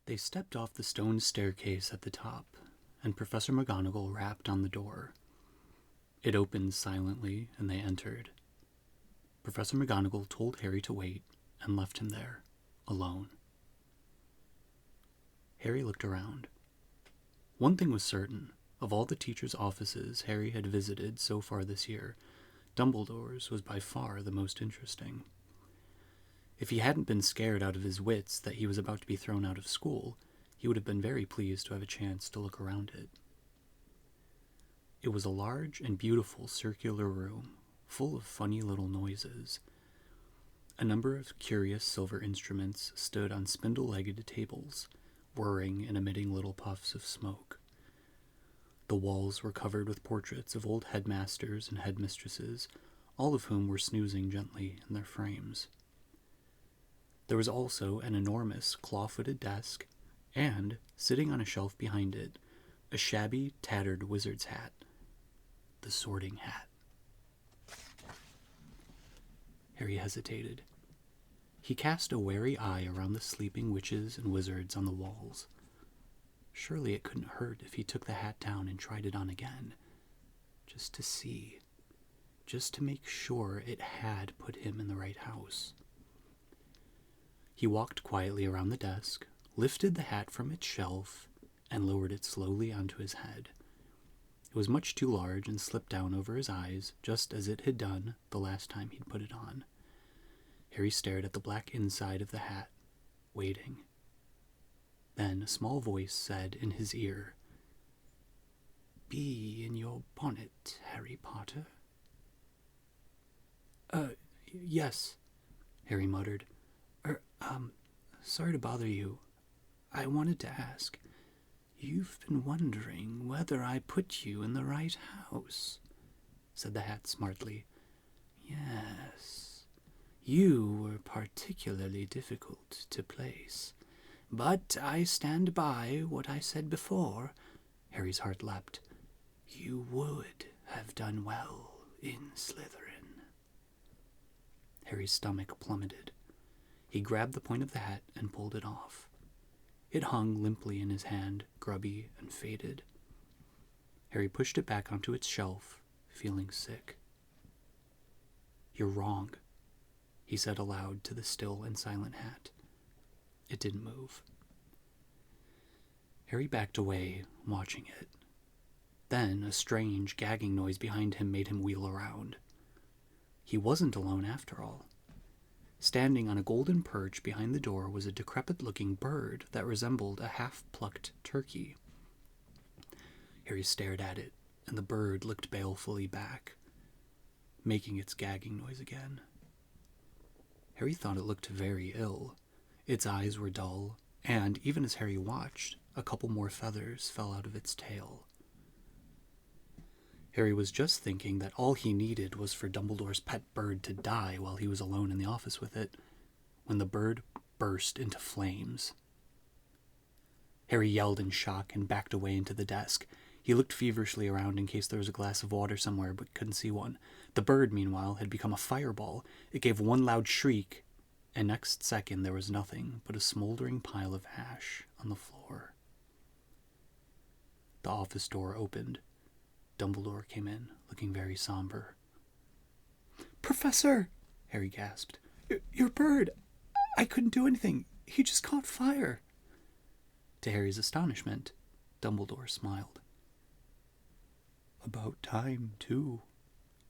They stepped off the stone staircase at the top, and Professor McGonagall rapped on the door. It opened silently, and they entered. Professor McGonagall told Harry to wait and left him there, alone. Harry looked around. One thing was certain. Of all the teachers' offices Harry had visited so far this year, Dumbledore's was by far the most interesting. If he hadn't been scared out of his wits that he was about to be thrown out of school, he would have been very pleased to have a chance to look around it. It was a large and beautiful circular room, full of funny little noises. A number of curious silver instruments stood on spindle-legged tables, whirring and emitting little puffs of smoke. The walls were covered with portraits of old headmasters and headmistresses, all of whom were snoozing gently in their frames. There was also an enormous claw-footed desk, and, sitting on a shelf behind it, a shabby, tattered wizard's hat. The Sorting Hat. Harry hesitated. He cast a wary eye around the sleeping witches and wizards on the walls. Surely it couldn't hurt if he took the hat down and tried it on again. Just to see. Just to make sure it had put him in the right house. He walked quietly around the desk, lifted the hat from its shelf, and lowered it slowly onto his head. It was much too large and slipped down over his eyes, just as it had done the last time he'd put it on. Harry stared at the black inside of the hat, waiting. Then a small voice said in his ear, "Be in your bonnet, Harry Potter." Yes," Harry muttered. Sorry to bother you. I wanted to ask, you've been wondering whether I put you in the right house," said the hat smartly. "Yes, you were particularly difficult to place. But I stand by what I said before." Harry's heart leapt. "You would have done well in Slytherin." Harry's stomach plummeted. He grabbed the point of the hat and pulled it off. It hung limply in his hand, grubby and faded. Harry pushed it back onto its shelf, feeling sick. "You're wrong," he said aloud to the still and silent hat. It didn't move. Harry backed away, watching it. Then a strange, gagging noise behind him made him wheel around. He wasn't alone after all. Standing on a golden perch behind the door was a decrepit-looking bird that resembled a half-plucked turkey. Harry stared at it, and the bird looked balefully back, making its gagging noise again. Harry thought it looked very ill. Its eyes were dull, and even as Harry watched, a couple more feathers fell out of its tail. Harry was just thinking that all he needed was for Dumbledore's pet bird to die while he was alone in the office with it, when the bird burst into flames. Harry yelled in shock and backed away into the desk. He looked feverishly around in case there was a glass of water somewhere, but couldn't see one. The bird, meanwhile, had become a fireball. It gave one loud shriek, and next second there was nothing but a smoldering pile of ash on the floor. The office door opened. Dumbledore came in, looking very somber. "Professor!" Harry gasped. Your bird! I couldn't do anything. He just caught fire." To Harry's astonishment, Dumbledore smiled. "About time, too,"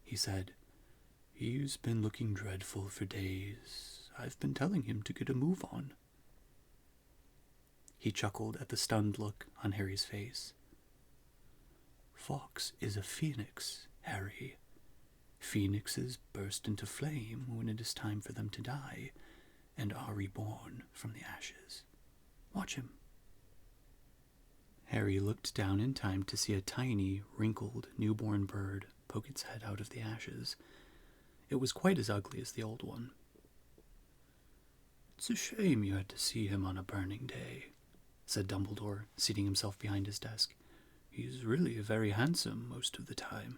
he said. "He's been looking dreadful for days. I've been telling him to get a move on." He chuckled at the stunned look on Harry's face. "Fawkes is a phoenix, Harry. Phoenixes burst into flame when it is time for them to die, and are reborn from the ashes. Watch him." Harry looked down in time to see a tiny, wrinkled, newborn bird poke its head out of the ashes. It was quite as ugly as the old one. "It's a shame you had to see him on a burning day," said Dumbledore, seating himself behind his desk. "He's really very handsome most of the time.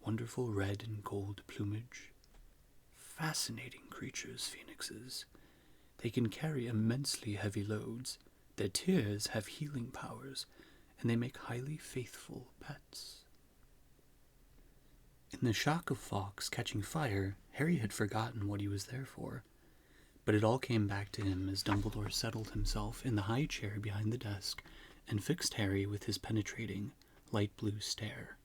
Wonderful red and gold plumage. Fascinating creatures, phoenixes. They can carry immensely heavy loads, Their tears have healing powers, and they make highly faithful pets. In the shock of Fawkes catching fire, Harry had forgotten what he was there for. But it all came back to him as Dumbledore settled himself in the high chair behind the desk and fixed Harry with his penetrating, light blue stare.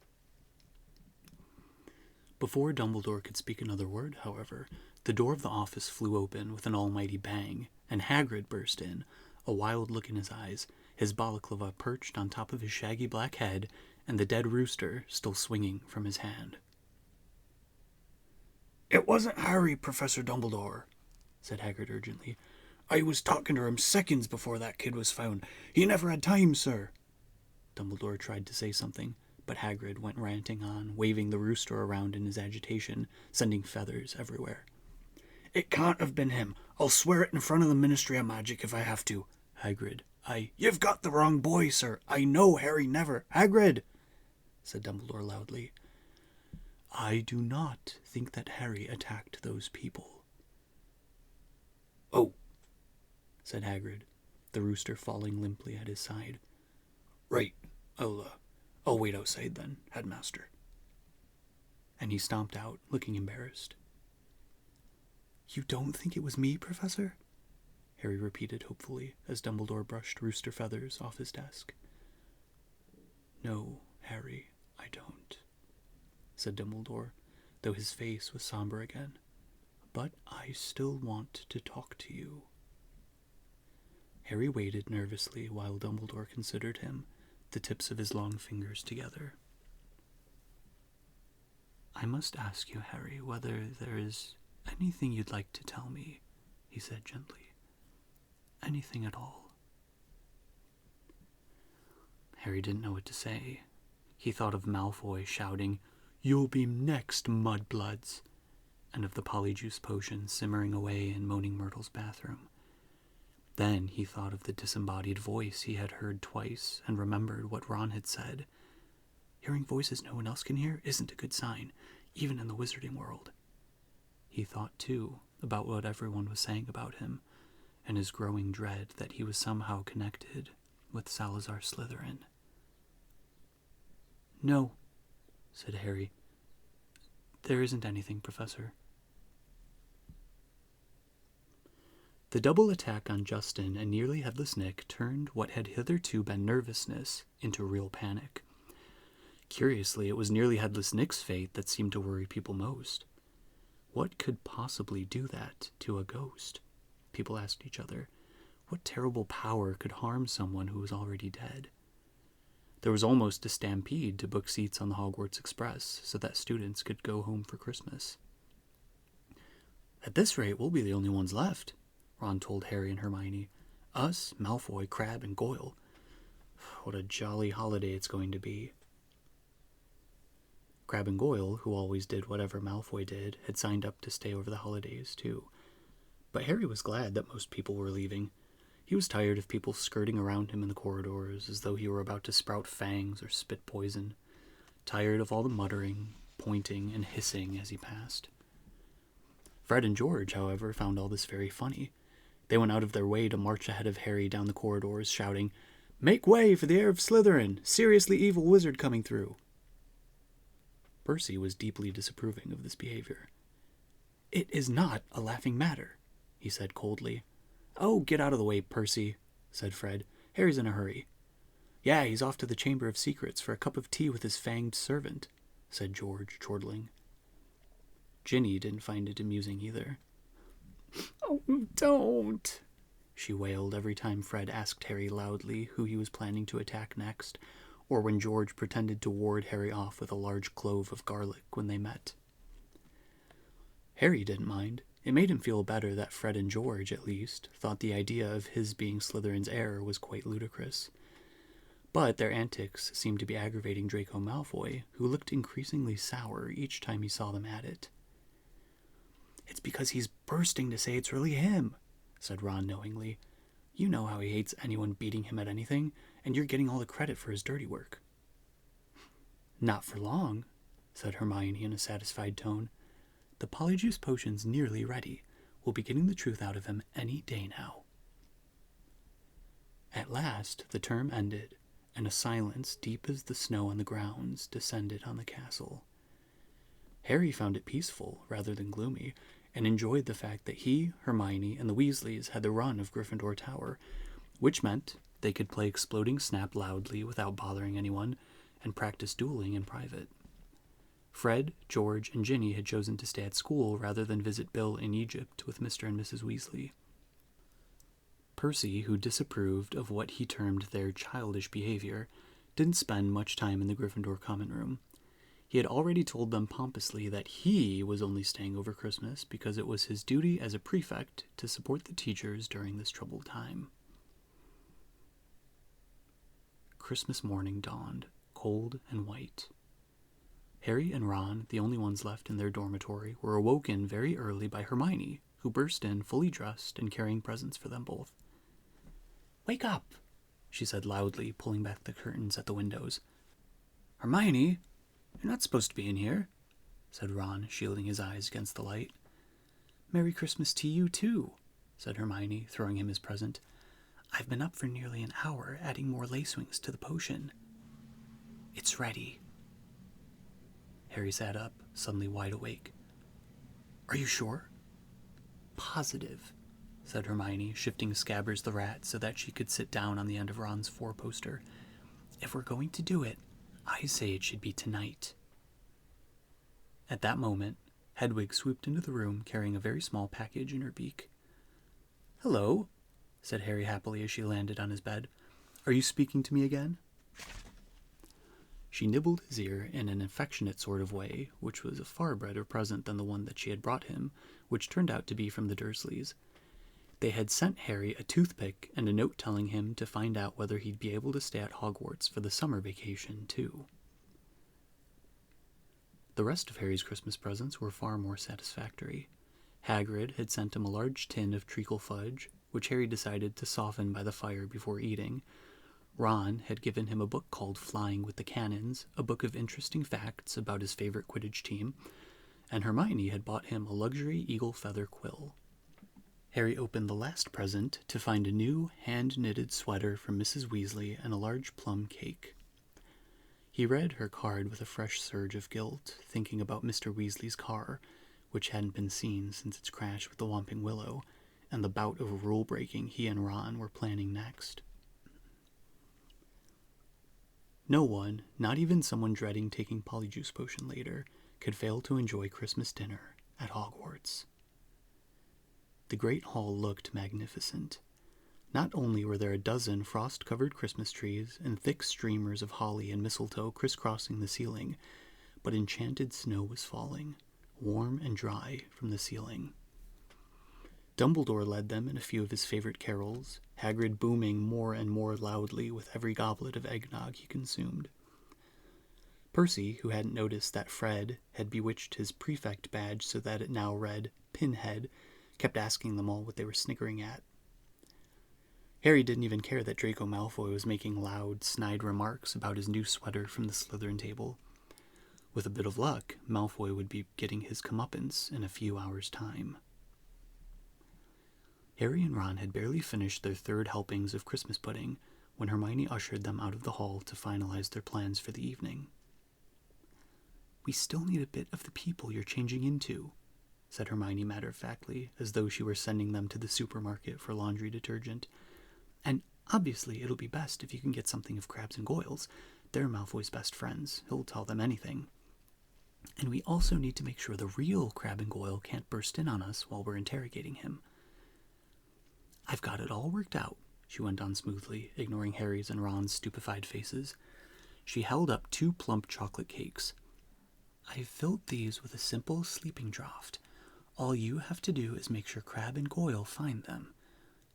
Before Dumbledore could speak another word, however, the door of the office flew open with an almighty bang, and Hagrid burst in, a wild look in his eyes, his balaclava perched on top of his shaggy black head, and the dead rooster still swinging from his hand. "It wasn't Harry, Professor Dumbledore," said Hagrid urgently. "I was talking to him seconds before that kid was found. He never had time, sir." Dumbledore tried to say something, but Hagrid went ranting on, waving the rooster around in his agitation, sending feathers everywhere. "It can't have been him. I'll swear it in front of the Ministry of Magic if I have to. Hagrid, You've got the wrong boy, sir. I know Harry never—" "Hagrid!" said Dumbledore loudly. "I do not think that Harry attacked those people." "Oh," said Hagrid, the rooster falling limply at his side. "Right. I'll wait outside then, Headmaster." And he stomped out, looking embarrassed. "You don't think it was me, Professor?" Harry repeated hopefully, as Dumbledore brushed rooster feathers off his desk. "No, Harry, I don't," said Dumbledore, though his face was somber again. "But I still want to talk to you." Harry waited nervously while Dumbledore considered him, the tips of his long fingers together. "I must ask you, Harry, whether there is anything you'd like to tell me," he said gently. "Anything at all." Harry didn't know what to say. He thought of Malfoy shouting, "You'll be next, mudbloods," and of the Polyjuice potion simmering away in Moaning Myrtle's bathroom. Then he thought of the disembodied voice he had heard twice and remembered what Ron had said. Hearing voices no one else can hear isn't a good sign, even in the wizarding world. He thought, too, about what everyone was saying about him, and his growing dread that he was somehow connected with Salazar Slytherin. "No," said Harry. "There isn't anything, Professor." The double attack on Justin and Nearly Headless Nick turned what had hitherto been nervousness into real panic. Curiously, it was Nearly Headless Nick's fate that seemed to worry people most. What could possibly do that to a ghost? People asked each other. What terrible power could harm someone who was already dead? There was almost a stampede to book seats on the Hogwarts Express so that students could go home for Christmas. "At this rate, we'll be the only ones left," Ron told Harry and Hermione. "Us, Malfoy, Crabbe, and Goyle. What a jolly holiday it's going to be." Crabbe and Goyle, who always did whatever Malfoy did, had signed up to stay over the holidays, too. But Harry was glad that most people were leaving. He was tired of people skirting around him in the corridors as though he were about to sprout fangs or spit poison. Tired of all the muttering, pointing, and hissing as he passed. Fred and George, however, found all this very funny. They went out of their way to march ahead of Harry down the corridors, shouting, "Make way for the heir of Slytherin! Seriously evil wizard coming through!" Percy was deeply disapproving of this behavior. "It is not a laughing matter," he said coldly. "Oh, get out of the way, Percy," said Fred. "Harry's in a hurry." "Yeah, he's off to the Chamber of Secrets for a cup of tea with his fanged servant," said George, chortling. Ginny didn't find it amusing either. "Oh, don't," she wailed every time Fred asked Harry loudly who he was planning to attack next, or when George pretended to ward Harry off with a large clove of garlic when they met. Harry didn't mind. It made him feel better that Fred and George, at least, thought the idea of his being Slytherin's heir was quite ludicrous. But their antics seemed to be aggravating Draco Malfoy, who looked increasingly sour each time he saw them at it. "It's because he's bursting to say it's really him," said Ron knowingly. "You know how he hates anyone beating him at anything, and you're getting all the credit for his dirty work." "Not for long," said Hermione in a satisfied tone. "The Polyjuice potion's nearly ready. We'll be getting the truth out of him any day now." At last the term ended, and a silence deep as the snow on the grounds descended on the castle. Harry found it peaceful rather than gloomy, and enjoyed the fact that he, Hermione, and the Weasleys had the run of Gryffindor Tower, which meant they could play Exploding Snap loudly without bothering anyone, and practice dueling in private. Fred, George, and Ginny had chosen to stay at school rather than visit Bill in Egypt with Mr. and Mrs. Weasley. Percy, who disapproved of what he termed their childish behavior, didn't spend much time in the Gryffindor common room. He had already told them pompously that he was only staying over Christmas because it was his duty as a prefect to support the teachers during this troubled time. Christmas morning dawned, cold and white. Harry and Ron, the only ones left in their dormitory, were awoken very early by Hermione, who burst in fully dressed and carrying presents for them both. "Wake up," she said loudly, pulling back the curtains at the windows. "Hermione, you're not supposed to be in here," said Ron, shielding his eyes against the light. "Merry Christmas to you, too," said Hermione, throwing him his present. "I've been up for nearly an hour, adding more lacewings to the potion." "It's ready." Harry sat up, suddenly wide awake. "Are you sure?" "Positive," said Hermione, shifting Scabbers the rat so that she could sit down on the end of Ron's four-poster. "If we're going to do it, I say it should be tonight." At that moment, Hedwig swooped into the room carrying a very small package in her beak. "Hello," said Harry happily as she landed on his bed. "Are you speaking to me again?" She nibbled his ear in an affectionate sort of way, which was a far better present than the one that she had brought him, which turned out to be from the Dursleys. They had sent Harry a toothpick and a note telling him to find out whether he'd be able to stay at Hogwarts for the summer vacation, too. The rest of Harry's Christmas presents were far more satisfactory. Hagrid had sent him a large tin of treacle fudge, which Harry decided to soften by the fire before eating. Ron had given him a book called Flying with the Cannons, a book of interesting facts about his favorite Quidditch team, and Hermione had bought him a luxury eagle feather quill. Harry opened the last present to find a new hand-knitted sweater from Mrs. Weasley and a large plum cake. He read her card with a fresh surge of guilt, thinking about Mr. Weasley's car, which hadn't been seen since its crash with the Whomping Willow, and the bout of rule-breaking he and Ron were planning next. No one, not even someone dreading taking Polyjuice potion later, could fail to enjoy Christmas dinner at Hogwarts. The Great Hall looked magnificent. Not only were there a dozen frost-covered Christmas trees and thick streamers of holly and mistletoe crisscrossing the ceiling, but enchanted snow was falling, warm and dry from the ceiling. Dumbledore led them in a few of his favorite carols, Hagrid booming more and more loudly with every goblet of eggnog he consumed. Percy, who hadn't noticed that Fred had bewitched his prefect badge so that it now read Pinhead, kept asking them all what they were snickering at. Harry didn't even care that Draco Malfoy was making loud, snide remarks about his new sweater from the Slytherin table. With a bit of luck, Malfoy would be getting his comeuppance in a few hours' time. Harry and Ron had barely finished their third helpings of Christmas pudding when Hermione ushered them out of the hall to finalize their plans for the evening. "We still need a bit of the people you're changing into," said Hermione matter-of-factly, as though she were sending them to the supermarket for laundry detergent. "And obviously it'll be best if you can get something of Crabbe's and Goyle's. They're Malfoy's best friends. He'll tell them anything. And we also need to make sure the real Crabbe and Goyle can't burst in on us while we're interrogating him." "I've got it all worked out," she went on smoothly, ignoring Harry's and Ron's stupefied faces. She held up 2 plump chocolate cakes. "I've filled these with a simple sleeping draught. All you have to do is make sure Crabbe and Goyle find them.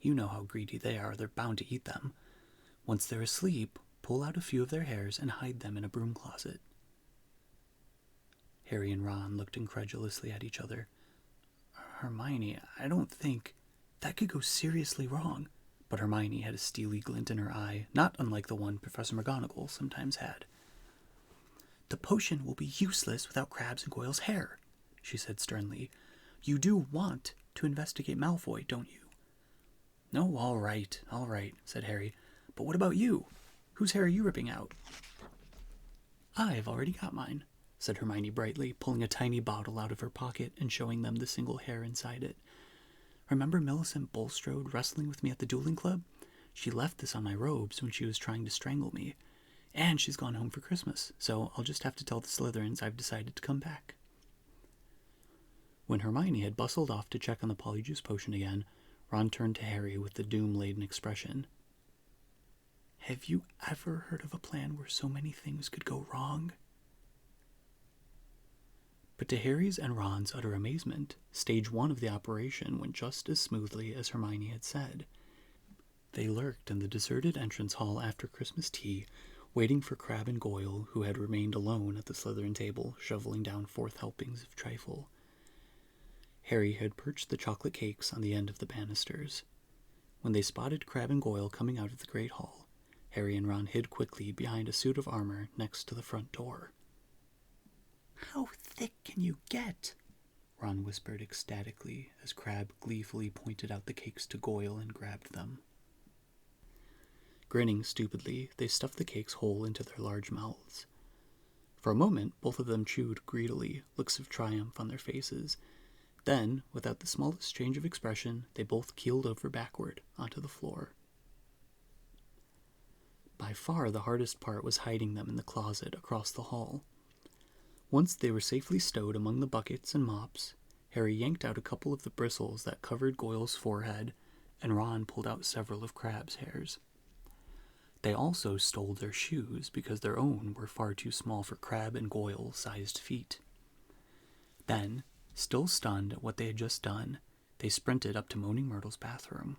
You know how greedy they are, they're bound to eat them. Once they're asleep, pull out a few of their hairs and hide them in a broom closet." Harry and Ron looked incredulously at each other. "Hermione, I don't think... that could go seriously wrong." But Hermione had a steely glint in her eye, not unlike the one Professor McGonagall sometimes had. "The potion will be useless without Crabbe's and Goyle's hair," she said sternly. "You do want to investigate Malfoy, don't you?" "No, all right, said Harry. But what about you? Whose hair are you ripping out? I've already got mine, said Hermione brightly, pulling a tiny bottle out of her pocket and showing them the single hair inside it. Remember Millicent Bulstrode wrestling with me at the dueling club? She left this on my robes when she was trying to strangle me. And she's gone home for Christmas, so I'll just have to tell the Slytherins I've decided to come back. When Hermione had bustled off to check on the Polyjuice potion again, Ron turned to Harry with the doom-laden expression. Have you ever heard of a plan where so many things could go wrong? But to Harry's and Ron's utter amazement, stage 1 of the operation went just as smoothly as Hermione had said. They lurked in the deserted entrance hall after Christmas tea, waiting for Crabbe and Goyle, who had remained alone at the Slytherin table, shoveling down 4th helpings of trifle. Harry had perched the chocolate cakes on the end of the banisters. When they spotted Crabbe and Goyle coming out of the Great Hall, Harry and Ron hid quickly behind a suit of armor next to the front door. How thick can you get? Ron whispered ecstatically as Crabbe gleefully pointed out the cakes to Goyle and grabbed them. Grinning stupidly, they stuffed the cakes whole into their large mouths. For a moment, both of them chewed greedily, looks of triumph on their faces. Then, without the smallest change of expression, they both keeled over backward onto the floor. By far the hardest part was hiding them in the closet across the hall. Once they were safely stowed among the buckets and mops, Harry yanked out a couple of the bristles that covered Goyle's forehead, and Ron pulled out several of Crabbe's hairs. They also stole their shoes because their own were far too small for Crabbe and Goyle-sized feet. Then, still stunned at what they had just done, they sprinted up to Moaning Myrtle's bathroom.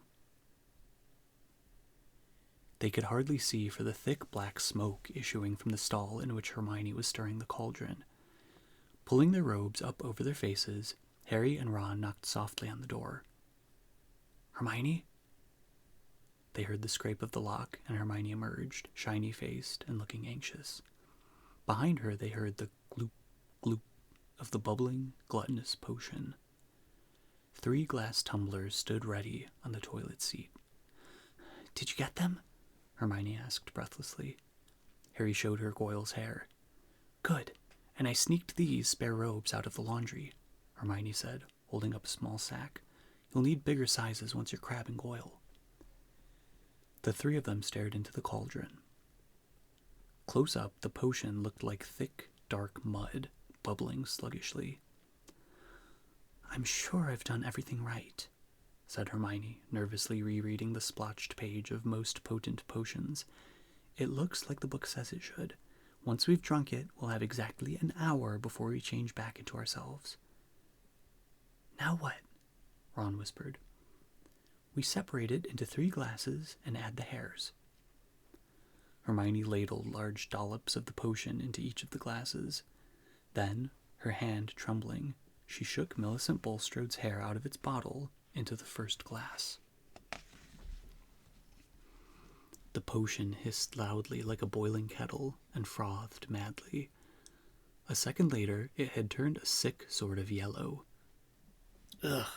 They could hardly see for the thick black smoke issuing from the stall in which Hermione was stirring the cauldron. Pulling their robes up over their faces, Harry and Ron knocked softly on the door. Hermione? They heard the scrape of the lock, and Hermione emerged, shiny-faced and looking anxious. Behind her, they heard the gloop, gloop of the bubbling, gluttonous potion. 3 glass tumblers stood ready on the toilet seat. Did you get them? Hermione asked breathlessly. Harry showed her Goyle's hair. Good, and I sneaked these spare robes out of the laundry, Hermione said, holding up a small sack. You'll need bigger sizes once you're Crabbe and Goyle. The 3 of them stared into the cauldron. Close up, the potion looked like thick, dark mud, bubbling sluggishly. I'm sure I've done everything right, said Hermione, nervously rereading the splotched page of most potent potions. It looks like the book says it should. Once we've drunk it, we'll have exactly an hour before we change back into ourselves. Now what? Ron whispered. We separate it into 3 glasses and add the hairs. Hermione ladled large dollops of the potion into each of the glasses. Then, her hand trembling, she shook Millicent Bulstrode's hair out of its bottle into the first glass. The potion hissed loudly like a boiling kettle and frothed madly. A second later, it had turned a sick sort of yellow. Ugh,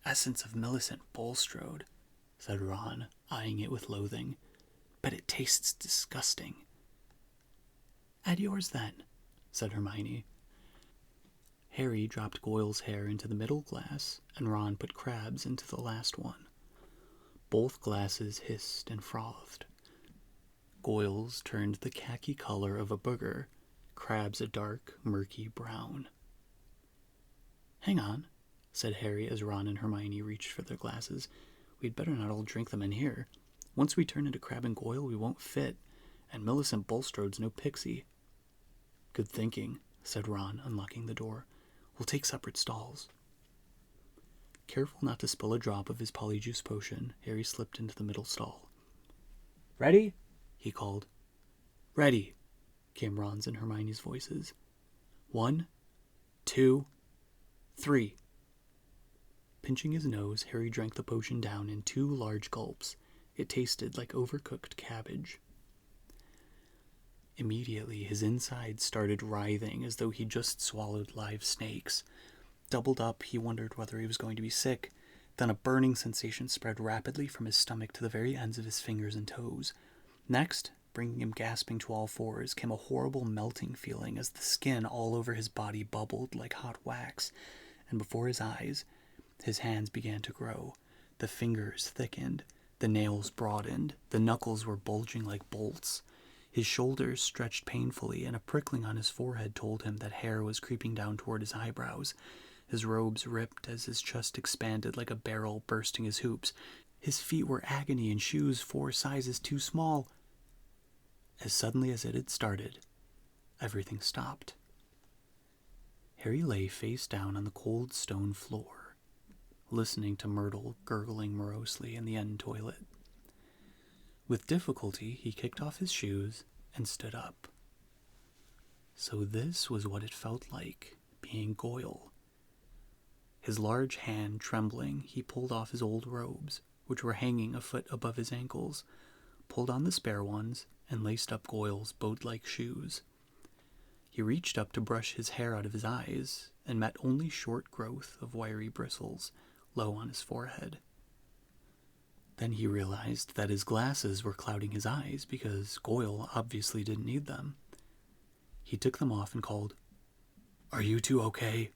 essence of Millicent Bulstrode, said Ron, eyeing it with loathing. But it tastes disgusting. Add yours then, said Hermione. Harry dropped Goyle's hair into the middle glass, and Ron put Crabbe's into the last one. Both glasses hissed and frothed. Goyle's turned the khaki color of a booger, Crabbe's a dark, murky brown. Hang on, said Harry as Ron and Hermione reached for their glasses. We'd better not all drink them in here. Once we turn into Crabbe and Goyle, we won't fit, and Millicent Bulstrode's no pixie. Good thinking, said Ron, unlocking the door. We'll take separate stalls. Careful not to spill a drop of his Polyjuice potion, Harry slipped into the middle stall. Ready? He called. Ready, came Ron's and Hermione's voices. 1, 2, 3. Pinching his nose, Harry drank the potion down in 2 large gulps. It tasted like overcooked cabbage. Immediately, his insides started writhing as though he'd just swallowed live snakes. Doubled up, he wondered whether he was going to be sick. Then a burning sensation spread rapidly from his stomach to the very ends of his fingers and toes. Next, bringing him gasping to all fours, came a horrible melting feeling as the skin all over his body bubbled like hot wax, and before his eyes, his hands began to grow. The fingers thickened, the nails broadened, the knuckles were bulging like bolts. His shoulders stretched painfully, and a prickling on his forehead told him that hair was creeping down toward his eyebrows. His robes ripped as his chest expanded like a barrel bursting his hoops. His feet were agony in shoes 4 sizes too small. As suddenly as it had started, everything stopped. Harry lay face down on the cold stone floor, listening to Myrtle gurgling morosely in the end toilet. With difficulty, he kicked off his shoes and stood up. So this was what it felt like, being Goyle. His large hand trembling, he pulled off his old robes, which were hanging a foot above his ankles, pulled on the spare ones, and laced up Goyle's boat-like shoes. He reached up to brush his hair out of his eyes, and met only short growth of wiry bristles low on his forehead. Then he realized that his glasses were clouding his eyes because Goyle obviously didn't need them. He took them off and called, "Are you two okay?"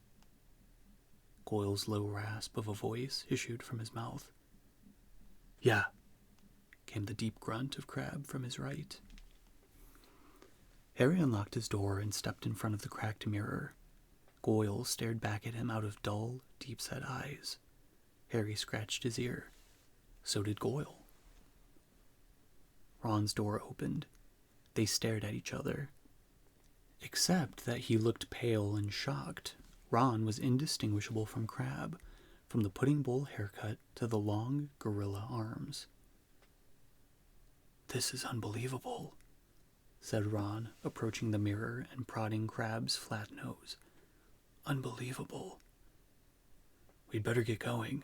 Goyle's low rasp of a voice issued from his mouth. "Yeah," came the deep grunt of Crabbe from his right. Harry unlocked his door and stepped in front of the cracked mirror. Goyle stared back at him out of dull, deep-set eyes. Harry scratched his ear. So did Goyle. Ron's door opened. They stared at each other. Except that he looked pale and shocked. Ron was indistinguishable from Crabbe, from the pudding bowl haircut to the long gorilla arms. "This is unbelievable," said Ron, approaching the mirror and prodding Crabbe's flat nose. "Unbelievable." "We'd better get going,"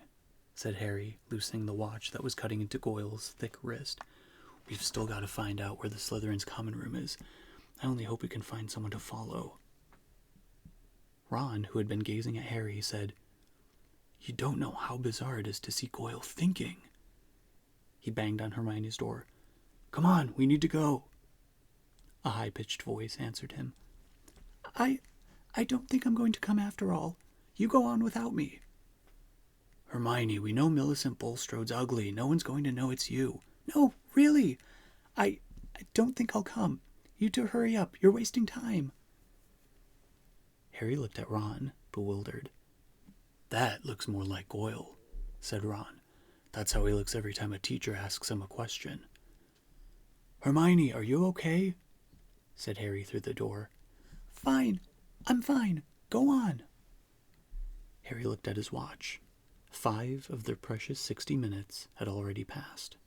said Harry, loosening the watch that was cutting into Goyle's thick wrist. "We've still got to find out where the Slytherin's common room is. I only hope we can find someone to follow." Ron, who had been gazing at Harry, said, "You don't know how bizarre it is to see Goyle thinking." He banged on Hermione's door. "Come on, we need to go." A high-pitched voice answered him. I don't think I'm going to come after all. You go on without me." "Hermione, we know Millicent Bulstrode's ugly. No one's going to know it's you." "No, really. I don't think I'll come. You two hurry up. You're wasting time." Harry looked at Ron, bewildered. "That looks more like Goyle," said Ron. "That's how he looks every time a teacher asks him a question." "Hermione, are you okay?" said Harry through the door. "Fine. I'm fine. Go on." Harry looked at his watch. 5 of their precious 60 minutes had already passed.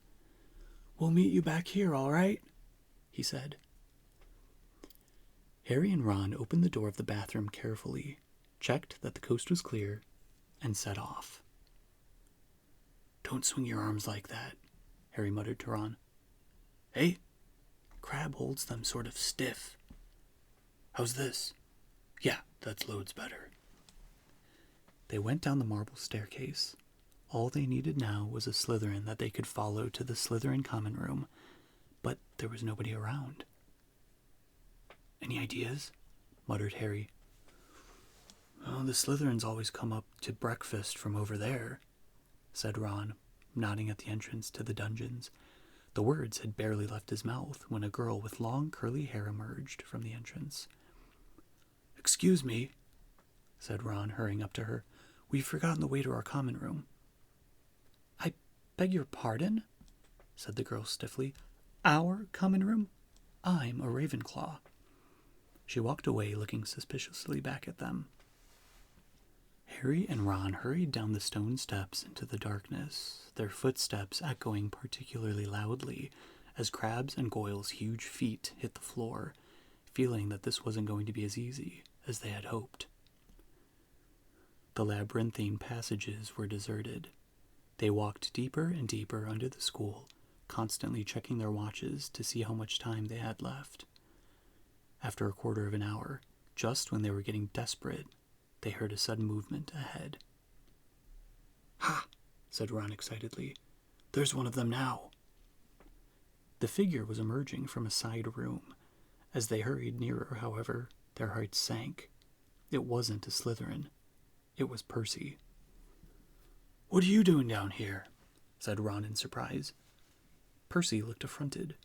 "We'll meet you back here, all right?" he said. Harry and Ron opened the door of the bathroom carefully, checked that the coast was clear, and set off. "Don't swing your arms like that," Harry muttered to Ron. "Hey, Crabbe holds them sort of stiff. How's this? Yeah, that's loads better." They went down the marble staircase. All they needed now was a Slytherin that they could follow to the Slytherin common room, but there was nobody around. "Any ideas?" muttered Harry. "Oh, the Slytherins always come up to breakfast from over there," said Ron, nodding at the entrance to the dungeons. The words had barely left his mouth when a girl with long curly hair emerged from the entrance. "Excuse me," said Ron, hurrying up to her. "We've forgotten the way to our common room." "I beg your pardon?" said the girl stiffly. "Our common room? I'm a Ravenclaw." She walked away, looking suspiciously back at them. Harry and Ron hurried down the stone steps into the darkness, their footsteps echoing particularly loudly as Crabbe's and Goyle's huge feet hit the floor, feeling that this wasn't going to be as easy as they had hoped. The labyrinthine passages were deserted. They walked deeper and deeper under the school, constantly checking their watches to see how much time they had left. After a quarter of an hour, just when they were getting desperate, they heard a sudden movement ahead. "Ha!" said Ron excitedly. "There's one of them now." The The figure was emerging from a side room. As they hurried nearer, however, their hearts sank. It wasn't a Slytherin. It was Percy. "What are you doing down here?" said Ron in surprise. Percy looked affronted.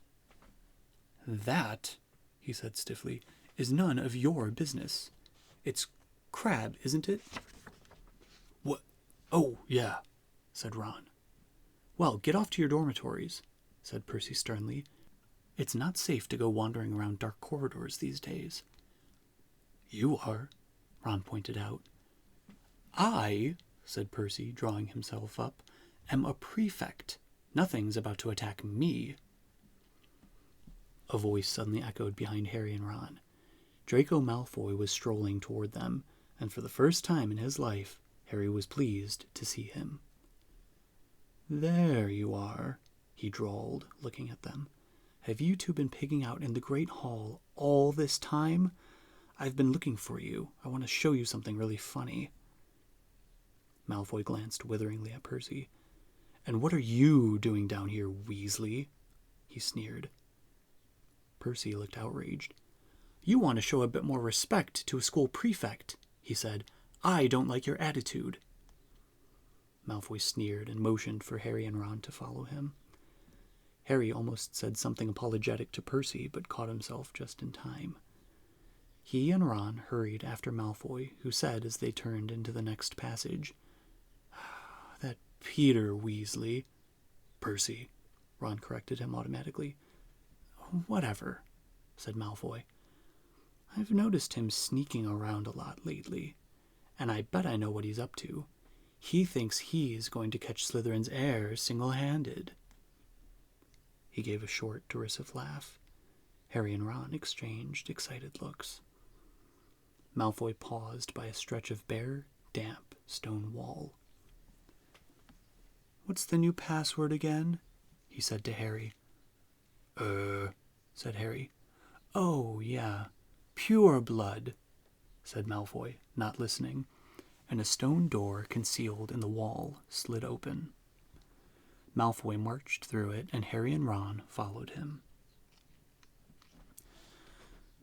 "That," he said stiffly, "is none of your business. It's Crabbe, isn't it?" "What? Oh, yeah," said Ron. "Well, get off to your dormitories," said Percy sternly. "It's not safe to go wandering around dark corridors these days." "You are," Ron pointed out. "I," said Percy, drawing himself up, "am a prefect. Nothing's about to attack me." A voice suddenly echoed behind Harry and Ron. Draco Malfoy was strolling toward them, and for the first time in his life, Harry was pleased to see him. "There you are," he drawled, looking at them. "Have you two been pigging out in the Great Hall all this time? I've been looking for you. I want to show you something really funny." Malfoy glanced witheringly at Percy. "And what are you doing down here, Weasley?" he sneered. Percy looked outraged. "You want to show a bit more respect to a school prefect," he said. "I don't like your attitude." Malfoy sneered and motioned for Harry and Ron to follow him. Harry almost said something apologetic to Percy, but caught himself just in time. He and Ron hurried after Malfoy, who said as they turned into the next passage, "That Peter Weasley." "Percy," Ron corrected him automatically. "Whatever," said Malfoy. "I've noticed him sneaking around a lot lately, and I bet I know what he's up to. He thinks he's going to catch Slytherin's heir single-handed." He gave a short, derisive laugh. Harry and Ron exchanged excited looks. Malfoy paused by a stretch of bare, damp stone wall. "What's the new password again?" he said to Harry. Said Harry. "Oh, yeah, pure blood," said Malfoy, not listening, and a stone door concealed in the wall slid open. Malfoy marched through it, and Harry and Ron followed him.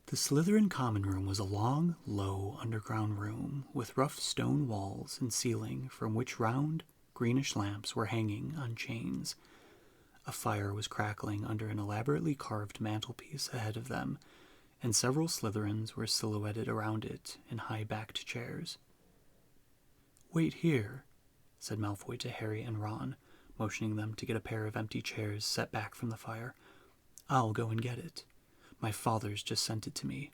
The Slytherin common room was a long, low, underground room with rough stone walls and ceiling from which round, greenish lamps were hanging on chains. A fire was crackling under an elaborately carved mantelpiece ahead of them, and several Slytherins were silhouetted around it in high-backed chairs. "Wait here," said Malfoy to Harry and Ron, motioning them to get a pair of empty chairs set back from the fire. "I'll go and get it. My father's just sent it to me."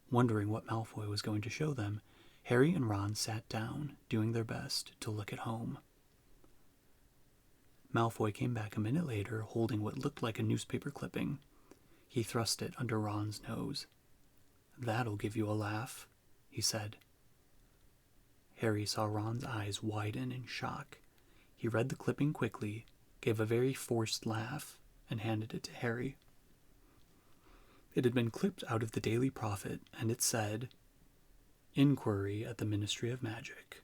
Wondering what Malfoy was going to show them, Harry and Ron sat down, doing their best to look at home. Malfoy came back a minute later, holding what looked like a newspaper clipping. He thrust it under Ron's nose. "That'll give you a laugh," he said. Harry saw Ron's eyes widen in shock. He read the clipping quickly, gave a very forced laugh, and handed it to Harry. It had been clipped out of the Daily Prophet, and it said, "Inquiry at the Ministry of Magic.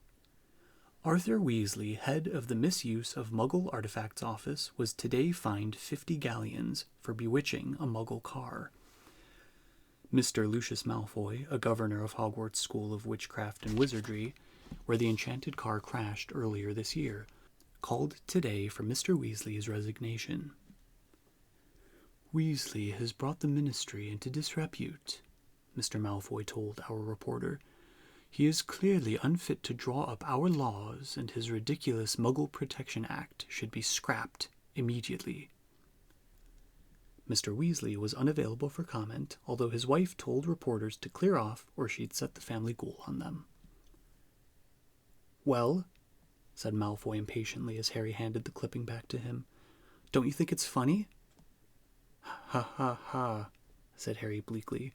Arthur Weasley, head of the Misuse of Muggle Artifacts Office, was today fined 50 galleons for bewitching a Muggle car. Mr. Lucius Malfoy, a governor of Hogwarts School of Witchcraft and Wizardry, where the enchanted car crashed earlier this year, called today for Mr. Weasley's resignation. Weasley has brought the ministry into disrepute," Mr. Malfoy told our reporter. "He is clearly unfit to draw up our laws, and his ridiculous Muggle Protection Act should be scrapped immediately." Mr. Weasley was unavailable for comment, although his wife told reporters to clear off or she'd set the family ghoul on them. "Well," said Malfoy impatiently as Harry handed the clipping back to him, "don't you think it's funny?" "Ha ha ha," said Harry bleakly.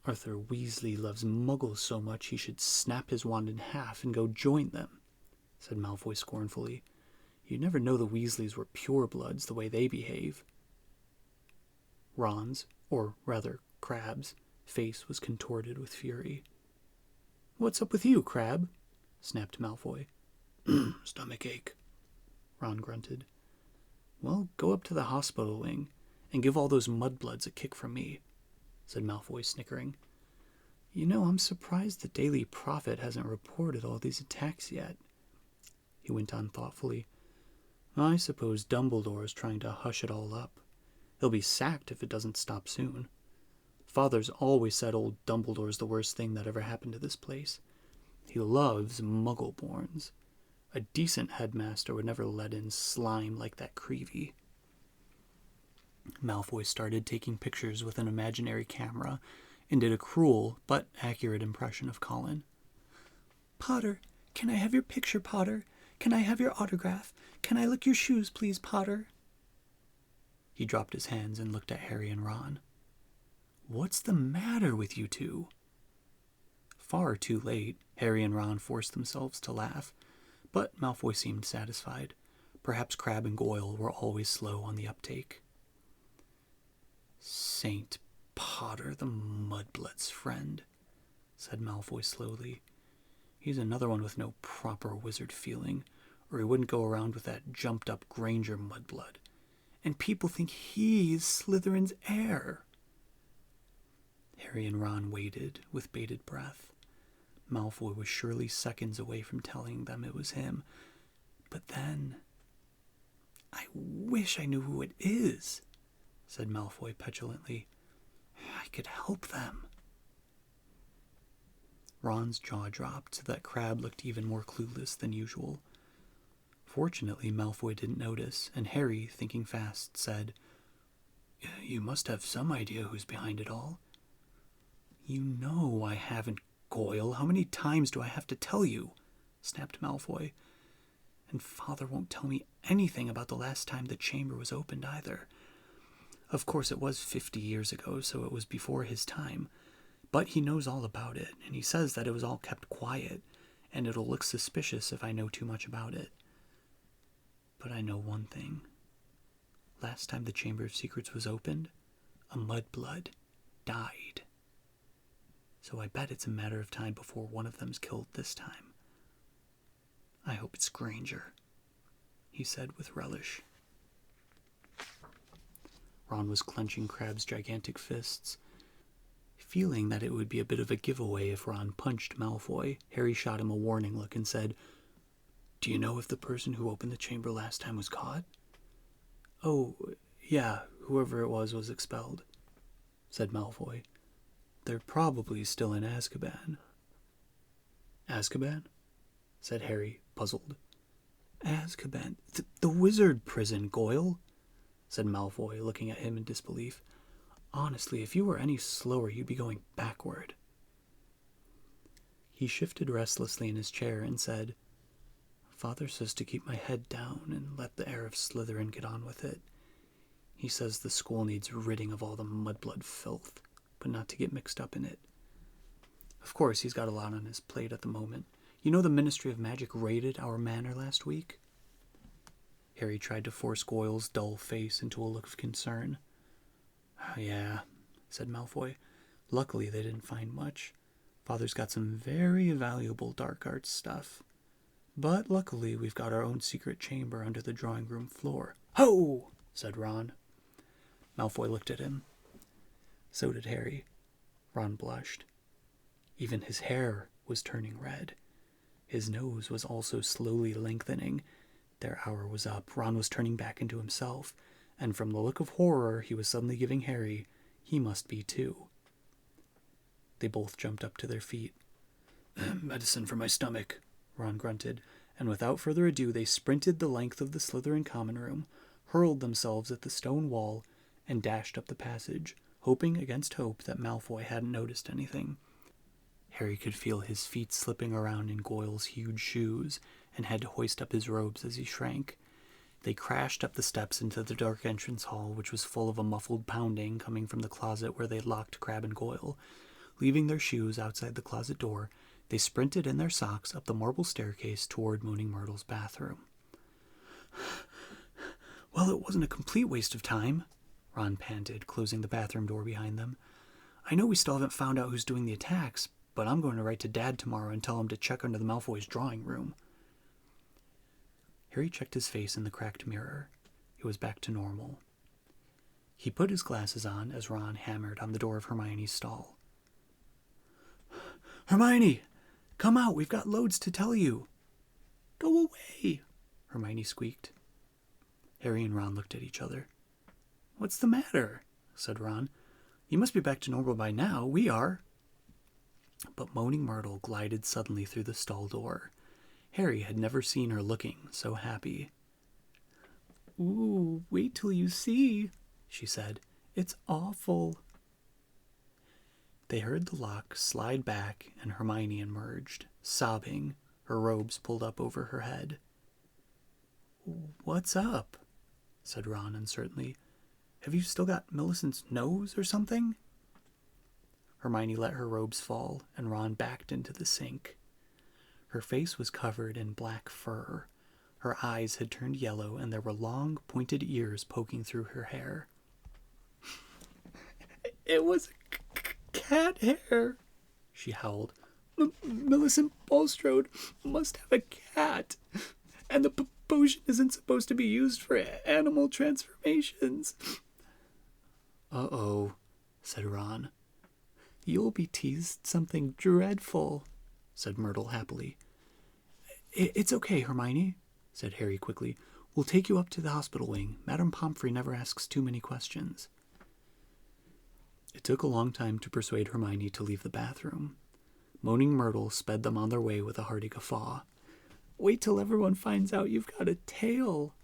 "Arthur Weasley loves Muggles so much he should snap his wand in half and go join them," said Malfoy scornfully. "You'd never know the Weasleys were purebloods the way they behave." Ron's, or rather Crabbe's, face was contorted with fury. "What's up with you, Crabbe?" snapped Malfoy. "Stomach ache," Ron grunted. Well, go up to the hospital wing and give all those mudbloods a kick from me, said Malfoy, snickering. You know, I'm surprised the Daily Prophet hasn't reported all these attacks yet. He went on thoughtfully. I suppose Dumbledore's trying to hush it all up. He'll be sacked if it doesn't stop soon. Father's always said old Dumbledore's the worst thing that ever happened to this place. He loves Muggleborns. A decent headmaster would never let in slime like that Creevy. Malfoy started taking pictures with an imaginary camera and did a cruel but accurate impression of Colin. Potter, can I have your picture, Potter? Can I have your autograph? Can I lick your shoes, please, Potter? He dropped his hands and looked at Harry and Ron. What's the matter with you two? Far too late, Harry and Ron forced themselves to laugh, but Malfoy seemed satisfied. Perhaps Crabbe and Goyle were always slow on the uptake. Saint Potter, the Mudblood's friend, said Malfoy slowly. He's another one with no proper wizard feeling, or he wouldn't go around with that jumped-up Granger Mudblood. And people think he's Slytherin's heir. Harry and Ron waited with bated breath. Malfoy was surely seconds away from telling them it was him. But then... I wish I knew who it is, said Malfoy petulantly. I could help them. Ron's jaw dropped so that Crabbe looked even more clueless than usual. Fortunately, Malfoy didn't notice, and Harry, thinking fast, said, You must have some idea who's behind it all. You know I haven't, Goyle. How many times do I have to tell you? Snapped Malfoy. And Father won't tell me anything about the last time the chamber was opened either. Of course, it was 50 years ago, so it was before his time. But he knows all about it, and he says that it was all kept quiet, and it'll look suspicious if I know too much about it. But I know one thing. Last time the Chamber of Secrets was opened, a mudblood died. So I bet it's a matter of time before one of them's killed this time. I hope it's Granger, he said with relish. Ron was clenching Crabbe's gigantic fists. Feeling that it would be a bit of a giveaway if Ron punched Malfoy, Harry shot him a warning look and said, Do you know if the person who opened the chamber last time was caught? Oh, yeah, whoever it was expelled, said Malfoy. They're probably still in Azkaban. Azkaban? Said Harry, puzzled. Azkaban? The wizard prison, Goyle, said Malfoy, looking at him in disbelief. Honestly, if you were any slower, you'd be going backward. He shifted restlessly in his chair and said, Father says to keep my head down and let the heir of Slytherin get on with it. He says the school needs ridding of all the mudblood filth, but not to get mixed up in it. Of course, he's got a lot on his plate at the moment. You know the Ministry of Magic raided our manor last week? Harry tried to force Goyle's dull face into a look of concern. Yeah, said Malfoy. Luckily they didn't find much. Father's got some very valuable dark arts stuff. But luckily we've got our own secret chamber under the drawing room floor. Ho! Said Ron. Malfoy looked at him. So did Harry. Ron blushed. Even his hair was turning red. His nose was also slowly lengthening. Their hour was up. Ron was turning back into himself, and from the look of horror he was suddenly giving Harry, he must be too. They both jumped up to their feet. Medicine for my stomach, Ron grunted, and without further ado they sprinted the length of the Slytherin common room, hurled themselves at the stone wall, and dashed up the passage, hoping against hope that Malfoy hadn't noticed anything. Harry could feel his feet slipping around in Goyle's huge shoes, and had to hoist up his robes as he shrank. They crashed up the steps into the dark entrance hall, which was full of a muffled pounding coming from the closet where they'd locked Crabbe and Goyle. Leaving their shoes outside the closet door, they sprinted in their socks up the marble staircase toward Moaning Myrtle's bathroom. Well, it wasn't a complete waste of time, Ron panted, closing the bathroom door behind them. I know we still haven't found out who's doing the attacks, but I'm going to write to Dad tomorrow and tell him to check under the Malfoys' drawing room. Harry checked his face in the cracked mirror. it was back to normal. He put his glasses on as Ron hammered on the door of Hermione's stall. "Hermione, come out, we've got loads to tell you." "Go away," Hermione squeaked. Harry and Ron looked at each other. "What's the matter?" said Ron. "You must be back to normal by now. We are." But Moaning Myrtle glided suddenly through the stall door. Harry had never seen her looking so happy. "Ooh, wait till you see," she said. "It's awful." They heard the lock slide back and Hermione emerged, sobbing, her robes pulled up over her head. "What's up?" said Ron uncertainly. "Have you still got Millicent's nose or something?" Hermione let her robes fall, and Ron backed into the sink. Her face was covered in black fur. Her eyes had turned yellow, and there were long, pointed ears poking through her hair. "It was cat hair," she howled. "Millicent Bulstrode must have a cat, and the potion isn't supposed to be used for animal transformations." "Uh-oh," said Ron. "You'll be teased something dreadful," said Myrtle happily. "It's okay, Hermione," said Harry quickly. "We'll take you up to the hospital wing. Madame Pomfrey never asks too many questions." It took a long time to persuade Hermione to leave the bathroom. Moaning Myrtle sped them on their way with a hearty guffaw. "Wait till everyone finds out you've got a tail,"